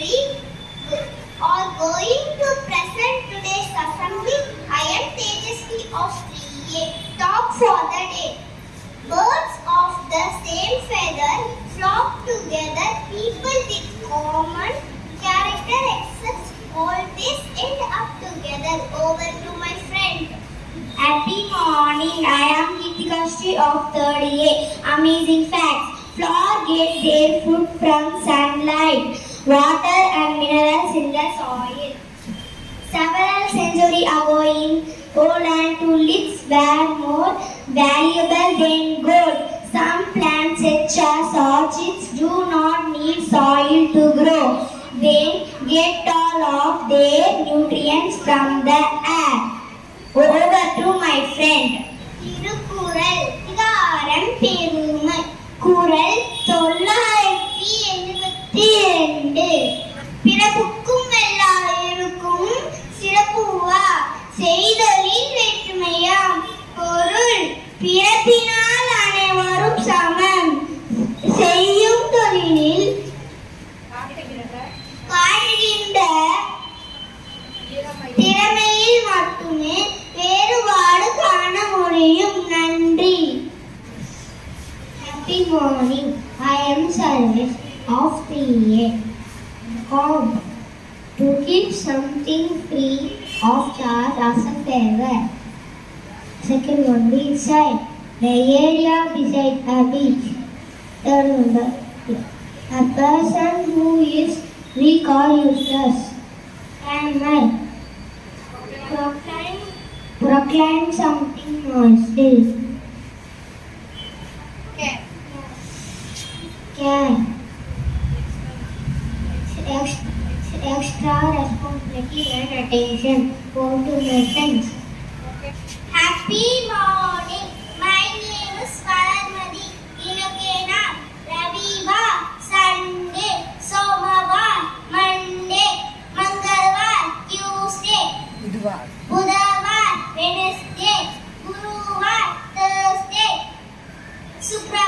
we are going to present today's assembly. I am Tejasvi of 3A. Talk for the day. Birds of the same feather flock together. People with common character except always end up together. Over to my friend. Happy morning. I am Geetika Sri of 3rd A. Amazing facts. Flower get their food from sunlight, water and minerals in the soil. Several centuries ago in Poland, tulips were more valuable than gold. Some plants such as orchids do not need soil to grow. They get all of their nutrients from the air. Over to my friend. Thirukkural அதிகாரம் பெருமை. குறள் 972. பிறப்புக்கும் எல்லாருக்கும் சிறப்புவா செய்தலின் வேற்றுமையாம். பொருள் பிறப்பினால் அனைவரும் சமம். செய்யும் தொழிலில் காட்டுகின்ற திறமையில் மட்டுமே வேறுபாடு காண முடியும். நன்றி. Happy morning. I am Sarvesh of 3A. Home. To keep something free of charge as a favor. Second one, beachside. The area beside a beach. Third number. A person who is weak or useless. Animal. Proclaim something noisy. Care. Extra responsibility and attention. Go to my friends. Happy morning. My name is Paramadi. Inokena. Raviva. Sunday. Somavar. Monday. Mangalvar. Tuesday. Budavar. Wednesday. Guruvar. Thursday. Shukra.